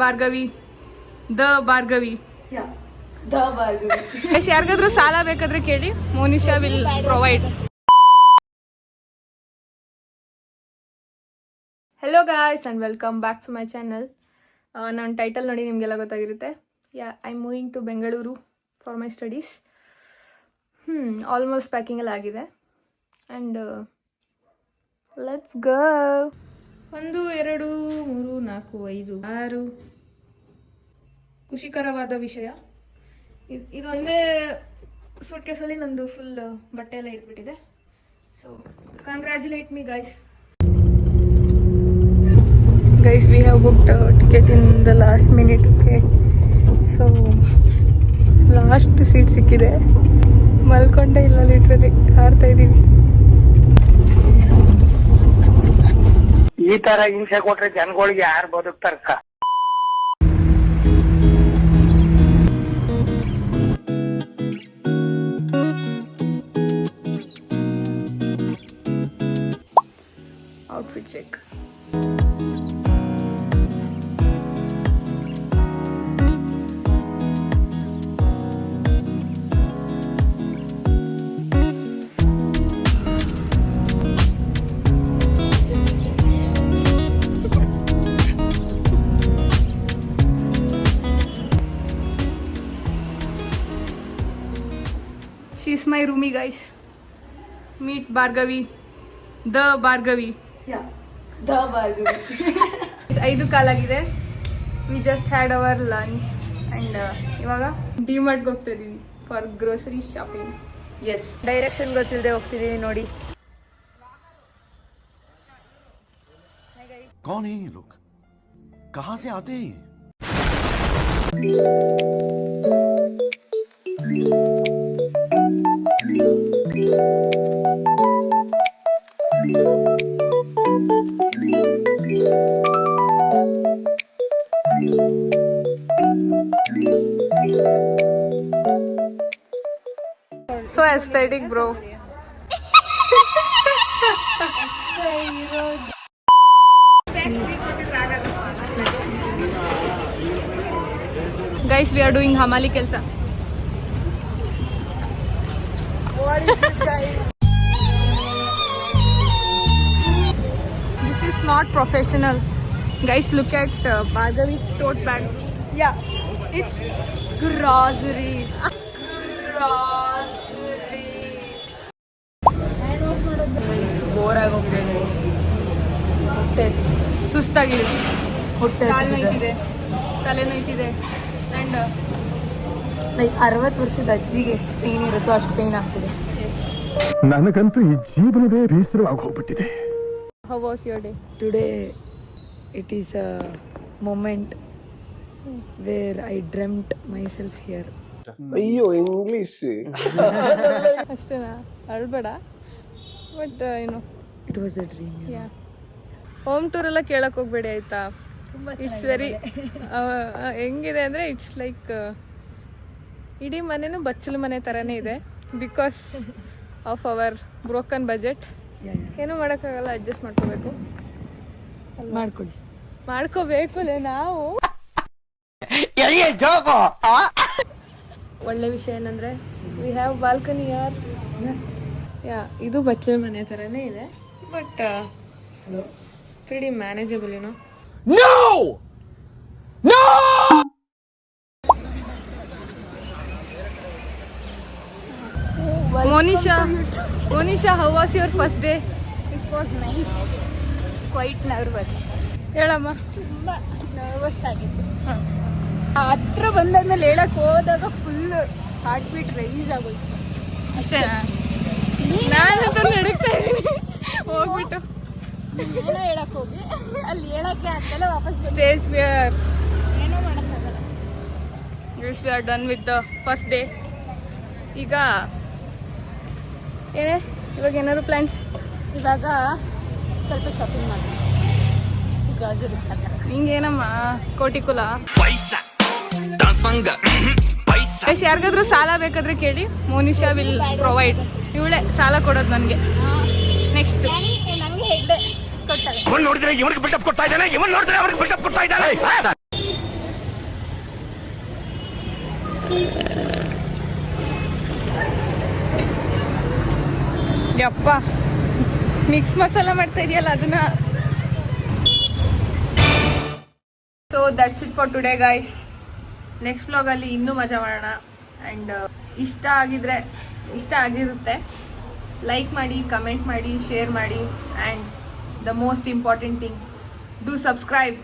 Bhargavi the Bhargavi ಯಾರಿಗಾದ್ರೂ ಸಾಲ ಬೇಕಾದ್ರೆ ಕೇಳಿ, Monisha will provide. Hello guys and welcome back to my channel. ನನ್ನ ಟೈಟಲ್ ನೋಡಿ ನಿಮಗೆಲ್ಲ ಗೊತ್ತಾಗಿರುತ್ತೆ. I am moving to Bengaluru for my studies. Almost packing ಎಲ್ಲ ಆಗಿದೆ ಆ್ಯಂಡ್ ಲೆಟ್ಸ್ ಗೋ. 1 2 3 4 5 6 ಖುಷಿಕರವಾದ ವಿಷಯ. ಇದೊಂದೇ ಸೂಟ್ ಕೇಸಲ್ಲಿ ನಂದು ಫುಲ್ ಬಟ್ಟೆ ಎಲ್ಲ ಇಟ್ಬಿಟ್ಟಿದೆ. So congratulate me guys. We have booked a ticket in the last minute. Okay, so last seat ಸಿಕ್ಕಿದೆ. ಮಲ್ಕೊಂಡೆ ಇಲ್ಲ, ಲಿಟ್ರಲಿ ಹಾರ್ತಾ ಇದೀವಿ. ಈ ತರ ಹಿಂಸೆ ಕೊಟ್ರೆ ಜನಗಳಿಗೆ ಯಾರು ಬದುಕ್ತಾರಕ್ಕ? Outfit check. She's my roomie, guys. Meet Bhargavi, the Bhargavi. Yeah, the Bhargavi. 5 ಕಾಲಾಗಿದೆ. We just had our lunch and ಇವಾಗ ಡಿಮಾರ್ಟ್ಗೆ ಹೋಗ್ತಾ ಇದೀವಿ for grocery shopping. Yes. Direction ಗೊತ್ತಿಲ್ಲದೆ ಹೋಗ್ತಿದೀವಿ ನೋಡಿ. कौन है ये लोग? कहाँ से आते हैं? So aesthetic, bro. Guys, we are doing hamali kelsa. What is this, guys? This is not professional. Guys, look at Bhargavi's tote bag. Yeah, it's grocery. Bore ಆಗೋಗಿದೆ ಗೈಸ್. ಹೊಟ್ಟೆ ಸುಸ್ತಾಗಿದೆ, ಹೊಟ್ಟೆ ಕಾಲು ನೋಯ್ತಿದೆ, ತಲೆ ನೋಯ್ತಿದೆ ಆ್ಯಂಡ್ ಲೈಕ್ 60 ವರ್ಷದ ಅಜ್ಜಿಗೆ ಎಷ್ಟು ಪೇನ್ ಇರುತ್ತೋ ಅಷ್ಟು pain ಆಗ್ತಿದೆ. ನನಗಂತೂ ಈ ಜೀವನವೇ ಬೇಸರವಾಗಿ ಹೋಗ್ಬಿಟ್ಟಿದೆ. How was your day? Today it is a moment where I dreamt myself here. ಅಯ್ಯೋ ಇಂಗ್ಲಿಷ್ ಅಷ್ಟೇನಾ? ಅಳ್ಬೇಡ. But It was a dream. Home tour ಎಲ್ಲ ಕೇಳಕ್ ಹೋಗ್ಬೇಡಿ ಆಯ್ತಾ. ತುಂಬಾ ಇಟ್ಸ್ ವೆರಿ ಹೆಂಗಿದೆ ಅಂದರೆ ಇಟ್ಸ್ ಲೈಕ್ ಇಡೀ ಮನೆನೂ ಬಚ್ಚಲು ಮನೆ ಥರನೇ ಇದೆ. Because of our broken budget. ಏನೂ ಮಾಡೋಕ್ಕಾಗಲ್ಲ, ಅಡ್ಜಸ್ಟ್ ಮಾಡ್ಕೋಬೇಕು. ಮಾಡ್ಕೋಬೇಕು ನಾವು. ಒಳ್ಳೆ ವಿಷಯ ಏನಂದರೆ ವಿ ಹ್ಯಾವ್ ಬಾಲ್ಕನಿ ಯಾರ್. ಇದು ಬಚ್ಚಲು ಮನೆ ಥರನೇ ಇದೆ, but pretty manageable, you know. No! Monisha, how was your first day? It was nice. Quite nervous. ಹೇಳಮ್ಮ. ತುಂಬ ನರ್ವಸ್ ಆಗಿತ್ತು. ಹತ್ರ ಬಂದಾದ್ಮೇಲೆ ಹೇಳಕ್ಕೆ ಹೋದಾಗ ಫುಲ್ ಹಾರ್ಟ್ ಬೀಟ್ ರೈಸ್ ಆಗೋಯ್ತು ಅಷ್ಟೇ. ನಾನಂತೂ ನಡುಕ್ತಾ ಇದ್ದೀನಿ ಹೋಗ್ಬಿಟ್ಟು. ಏನೋ ಹೇಳಕ್ ಹೋಗಿ ಅಲ್ಲಿ ಹೇಳಕ್ಕೆ ಆಗ್ತಲ್ಲ, ವಾಪಸ್ ಸ್ಟೇಜ್ ಫಿಯರ್. ಏನೋ ಮಾಡೋಕ್ಕಾಗಲ್ಲ. Yes, we are done with the first day. ಈಗ ಇವಾಗ ಏನಾದ್ರು ಪ್ಲಾನ್ಸ್? ಇವಾಗ ಸ್ವಲ್ಪ ಶಾಪಿಂಗ್ ಮಾಡಿ ಗ್ರಾಸರೀಸ್ ಆ ಥರ. ಹಿಂಗೇನಮ್ಮ ಕೋಟಿ ಕುಲ. ಯಾರಿಗಾದ್ರೂ ಸಾಲ ಬೇಕಾದ್ರೆ ಕೇಳಿ, ಮೋನಿಶಾ ವಿಲ್ ಪ್ರೊವೈಡ್. ಇವಳೆ ಸಾಲ ಕೊಡೋದು ನನಗೆ. ನೆಕ್ಸ್ಟ್ ನನಗೆ ಹೆಗ್ಡೆ ಕೊಡ್ತಾರೆ. ಇವನ್ ನೋಡಿದ್ರೆ ಇವನಿಗೆ ಬಿಲ್ಡಪ್ ಕೊಡ್ತಾ ಇದ್ದಾನೆ, ಇವನ್ ನೋಡಿದ್ರೆ ಅವನಿಗೆ ಬಿಲ್ಡಪ್ ಕೊಡ್ತಾ ಇದ್ದಾನೆ. ಯಪ್ಪ ಮಿಕ್ಸ್ ಮಸಾಲ ಮಾಡ್ತಾ ಇದೆಯಲ್ಲ ಅದನ್ನ. So that's it for today guys. Next ವ್ಲಾಗಲ್ಲಿ ಇನ್ನೂ ಮಜಾ ಮಾಡೋಣ. ಆ್ಯಂಡ್ ಇಷ್ಟ ಆಗಿರುತ್ತೆ ಲೈಕ್ ಮಾಡಿ, ಕಮೆಂಟ್ ಮಾಡಿ, ಶೇರ್ ಮಾಡಿ, and the most important thing, do subscribe.